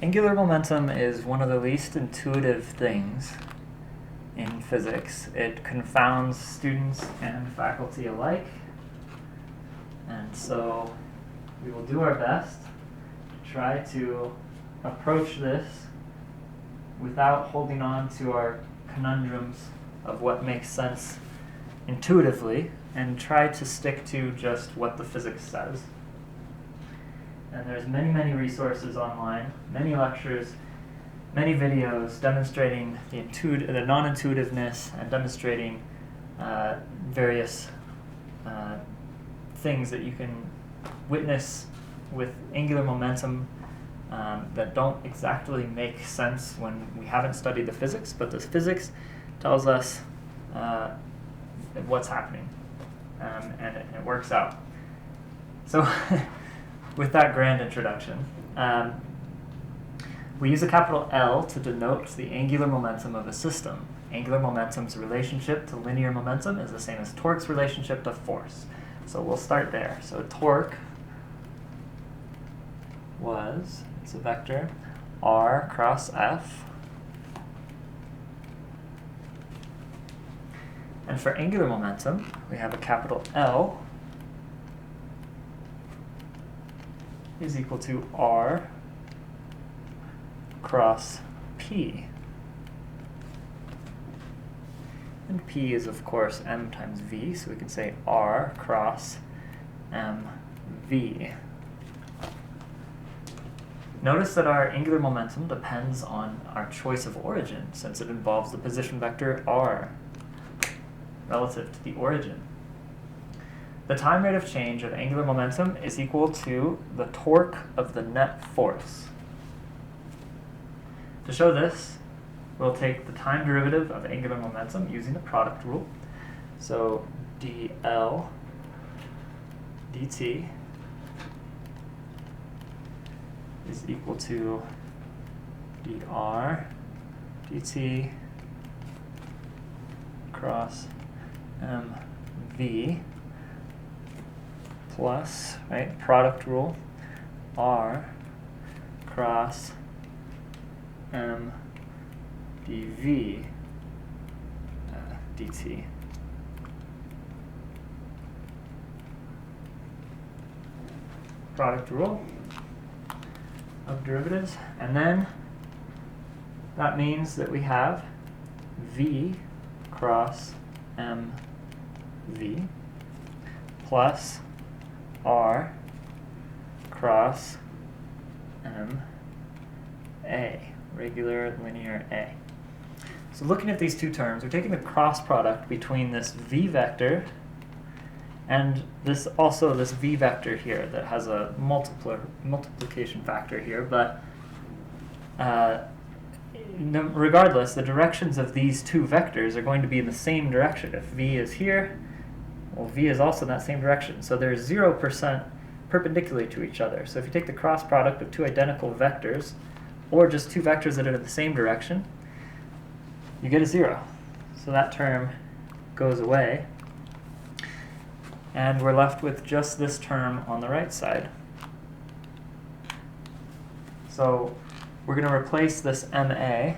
Angular momentum is one of the least intuitive things in physics. It confounds students and faculty alike, and so we will do our best to try to approach this without holding on to our conundrums of what makes sense intuitively, and try to stick to just what the physics says. And there's many resources online, many lectures, many videos demonstrating the non-intuitiveness and demonstrating various things that you can witness with angular momentum that don't exactly make sense when we haven't studied the physics, but the physics tells us what's happening, and it works out. So with that grand introduction, we use a capital L to denote the angular momentum of a system. Angular momentum's relationship to linear momentum is the same as torque's relationship to force. So we'll start there. So torque it's a vector, R cross F. And for angular momentum, we have a capital L is equal to R cross P. And P is, of course, m times v, so we can say R cross mv. Notice that our angular momentum depends on our choice of origin, since it involves the position vector r relative to the origin. The time rate of change of angular momentum is equal to the torque of the net force. To show this, we'll take the time derivative of angular momentum using the product rule. So dl dt is equal to dr dt cross mv plus, product rule, r cross m dv dt. Product rule of derivatives, and then that means that we have v cross mv plus r cross a, regular linear A. So looking at these two terms, we're taking the cross product between this v vector and this v vector here that has a multiplication factor here, but regardless, the directions of these two vectors are going to be in the same direction. If v is here, well, v is also in that same direction. So they're 0% perpendicular to each other. So if you take the cross product of two identical vectors, or just two vectors that are in the same direction, you get a 0. So that term goes away, and we're left with just this term on the right side. So we're going to replace this ma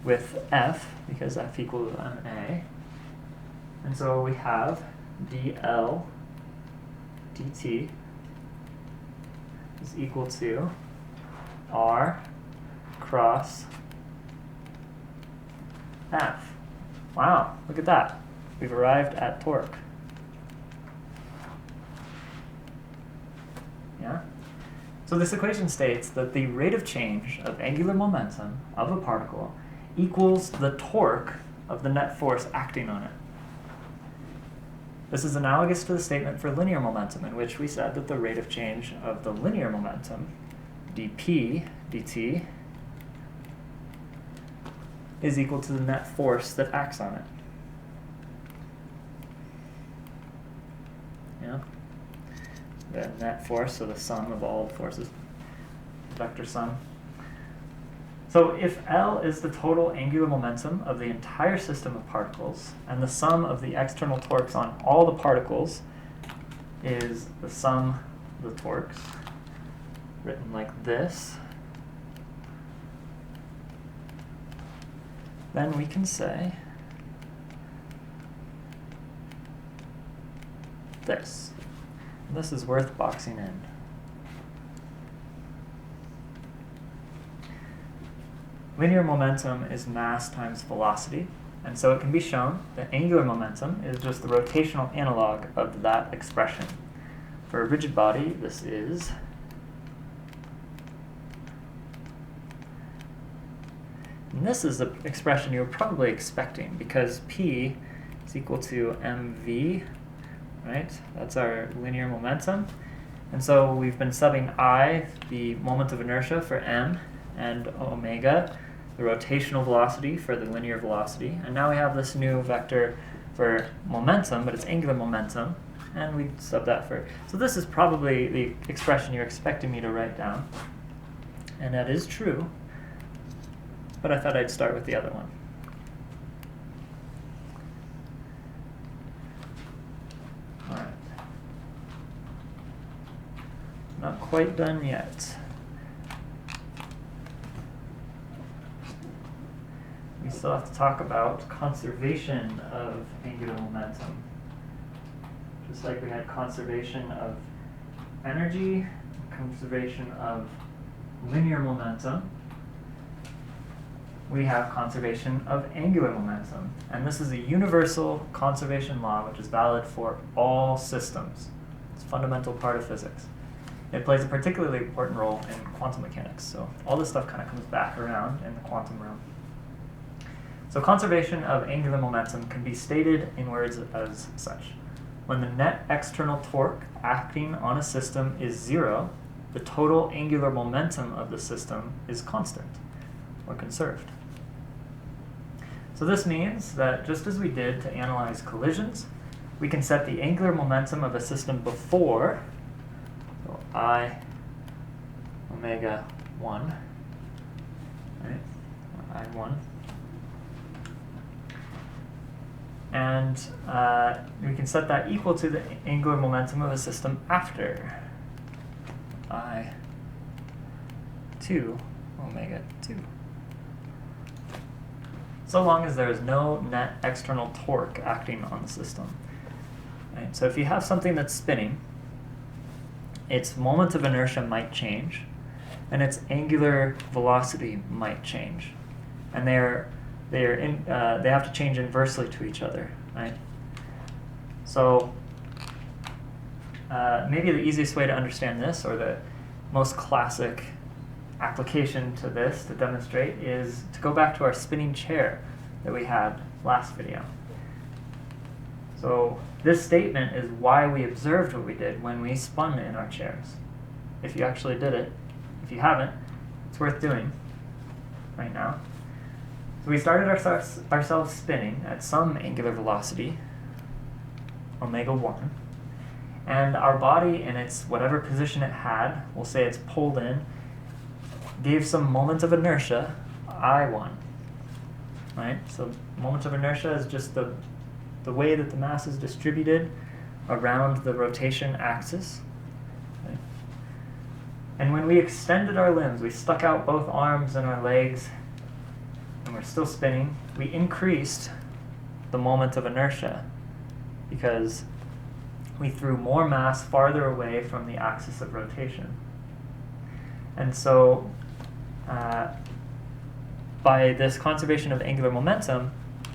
with f, because f equals ma. And so we have dl dt is equal to r cross f. Wow, look at that. We've arrived at torque. Yeah? So this equation states that the rate of change of angular momentum of a particle equals the torque of the net force acting on it. This is analogous to the statement for linear momentum, in which we said that the rate of change of the linear momentum, dp dt, is equal to the net force that acts on it. Yeah? The net force, so the sum of all forces, vector sum. So if L is the total angular momentum of the entire system of particles, and the sum of the external torques on all the particles is the sum of the torques, written like this, then we can say this. This is worth boxing in. Linear momentum is mass times velocity, and so it can be shown that angular momentum is just the rotational analog of that expression. For a rigid body, this is and this is the expression you were probably expecting, because P is equal to mv, right? That's our linear momentum. And so we've been subbing I, the moment of inertia, for m, and omega, the rotational velocity, for the linear velocity. And now we have this new vector for momentum, but it's angular momentum, and we sub that for. So this is probably the expression you're expecting me to write down. And that is true, but I thought I'd start with the other one. All right. Not quite done yet. We still have to talk about conservation of angular momentum. Just like we had conservation of energy, conservation of linear momentum, we have conservation of angular momentum. And this is a universal conservation law which is valid for all systems. It's a fundamental part of physics. It plays a particularly important role in quantum mechanics. So all this stuff kind of comes back around in the quantum realm. So conservation of angular momentum can be stated in words as such. When the net external torque acting on a system is 0, the total angular momentum of the system is constant, or conserved. So this means that just as we did to analyze collisions, we can set the angular momentum of a system before, so I omega 1, right, or I1, and we can set that equal to the angular momentum of a system after I2 omega 2. So long as there is no net external torque acting on the system. Right? So if you have something that's spinning, its moment of inertia might change, and its angular velocity might change. And they have to change inversely to each other, right? So maybe the easiest way to understand this, or the most classic application to this to demonstrate, is to go back to our spinning chair that we had last video. So this statement is why we observed what we did when we spun in our chairs. If you actually did it. If you haven't, it's worth doing right now. So we started ourselves spinning at some angular velocity, omega 1, and our body in its whatever position it had, we'll say it's pulled in, gave some moment of inertia, I1, right? So moment of inertia is just the way that the mass is distributed around the rotation axis. Right? And when we extended our limbs, we stuck out both arms and our legs, and we're still spinning, we increased the moment of inertia because we threw more mass farther away from the axis of rotation. And so by this conservation of angular momentum,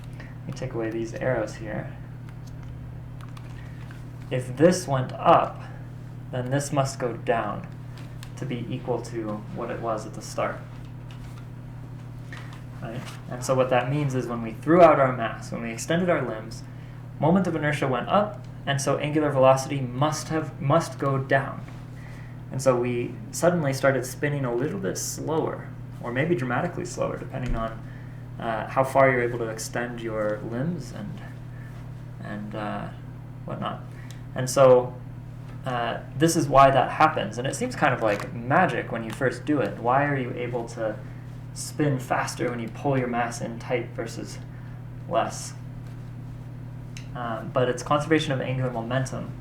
let me take away these arrows here. If this went up, then this must go down to be equal to what it was at the start. Right? And so what that means is when we threw out our mass, when we extended our limbs, moment of inertia went up, and so angular velocity must go down. And so we suddenly started spinning a little bit slower, or maybe dramatically slower, depending on how far you're able to extend your limbs and whatnot. And so this is why that happens. And it seems kind of like magic when you first do it. Why are you able to spin faster when you pull your mass in tight versus less? But it's conservation of angular momentum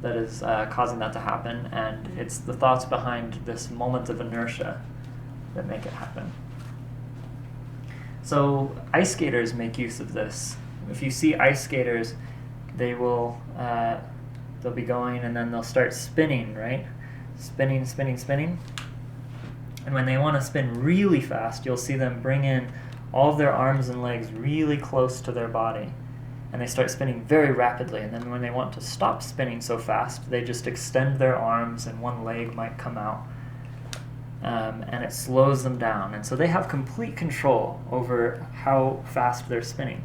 that is causing that to happen, and it's the thoughts behind this moment of inertia that make it happen. So ice skaters make use of this. If you see ice skaters, they will they'll be going and then they'll start spinning, right? Spinning, spinning, spinning. And when they want to spin really fast, you'll see them bring in all of their arms and legs really close to their body. And they start spinning very rapidly. And then when they want to stop spinning so fast, they just extend their arms and one leg might come out. And it slows them down. And so they have complete control over how fast they're spinning.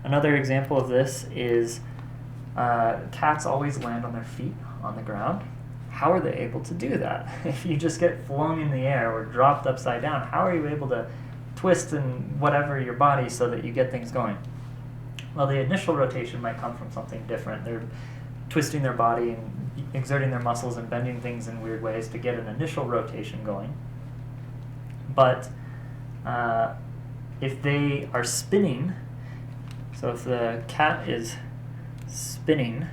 Another example of this is cats always land on their feet on the ground. How are they able to do that? If you just get flung in the air or dropped upside down, how are you able to twist and whatever your body so that you get things going? Well, the initial rotation might come from something different. They're twisting their body and exerting their muscles and bending things in weird ways to get an initial rotation going. But if they are spinning, so if the cat is spinning,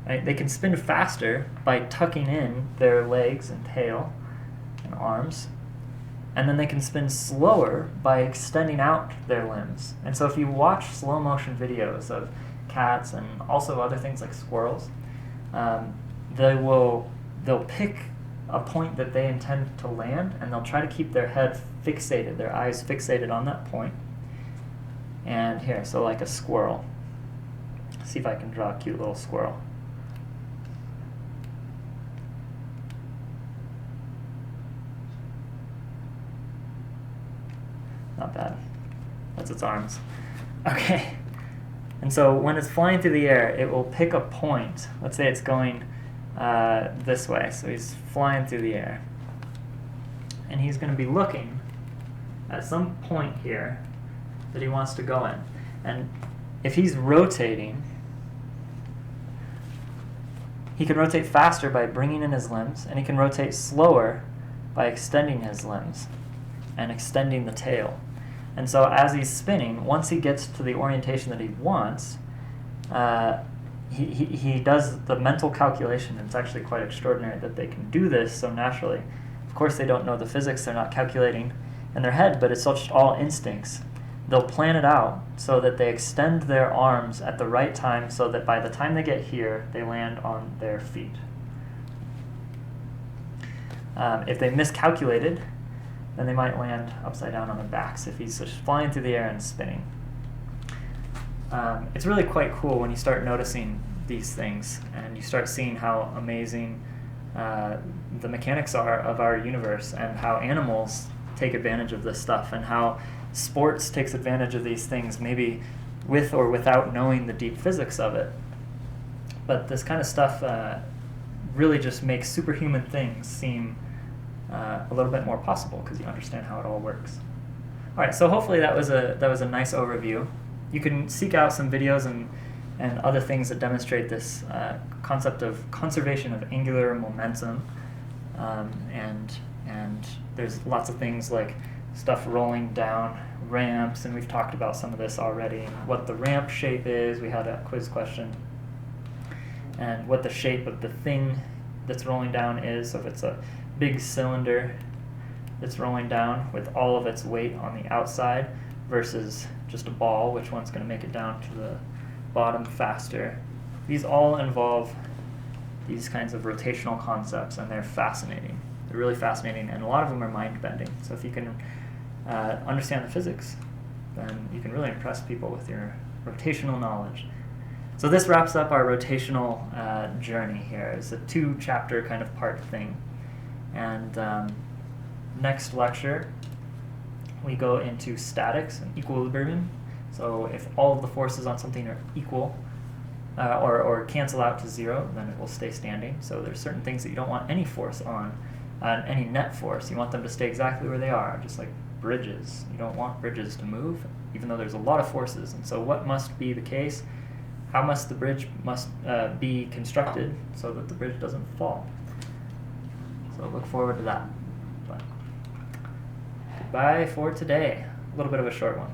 right, they can spin faster by tucking in their legs and tail and arms, and then they can spin slower by extending out their limbs. And so if you watch slow motion videos of cats and also other things like squirrels, they'll pick a point that they intend to land, and they'll try to keep their head fixated, their eyes fixated on that point. And here, so like a squirrel. See if I can draw a cute little squirrel. Not bad. That's its arms. Okay. And so when it's flying through the air, it will pick a point. Let's say it's going this way. So he's flying through the air. And he's going to be looking at some point here that he wants to go in. And if he's rotating, he can rotate faster by bringing in his limbs, and he can rotate slower by extending his limbs and extending the tail. And so as he's spinning, once he gets to the orientation that he wants, he does the mental calculation. And it's actually quite extraordinary that they can do this so naturally. Of course, they don't know the physics. They're not calculating in their head, but it's just all instincts. They'll plan it out so that they extend their arms at the right time so that by the time they get here, they land on their feet. If they miscalculated, then they might land upside down on their backs if he's just flying through the air and spinning. It's really quite cool when you start noticing these things and you start seeing how amazing the mechanics are of our universe and how animals take advantage of this stuff and how sports takes advantage of these things, maybe with or without knowing the deep physics of it. But this kind of stuff really just makes superhuman things seem a little bit more possible because you understand how it all works. All right, so hopefully that was a nice overview. You can seek out some videos and other things that demonstrate this concept of conservation of angular momentum, and there's lots of things like stuff rolling down ramps, and we've talked about some of this already. What the ramp shape is, we had a quiz question, and what the shape of the thing that's rolling down is. So if it's a big cylinder that's rolling down with all of its weight on the outside versus just a ball, which one's going to make it down to the bottom faster? These all involve these kinds of rotational concepts, and they're fascinating. They're really fascinating, and a lot of them are mind-bending. So if you can understand the physics, then you can really impress people with your rotational knowledge. So this wraps up our rotational journey here. It's a 2-chapter kind of part thing. And next lecture, we go into statics and equilibrium. So if all of the forces on something are equal or cancel out to 0, then it will stay standing. So there's certain things that you don't want any force on, any net force. You want them to stay exactly where they are, just like bridges. You don't want bridges to move, even though there's a lot of forces. And so what must be the case? How must the bridge be constructed so that the bridge doesn't fall? So look forward to that. But goodbye for today. A little bit of a short one.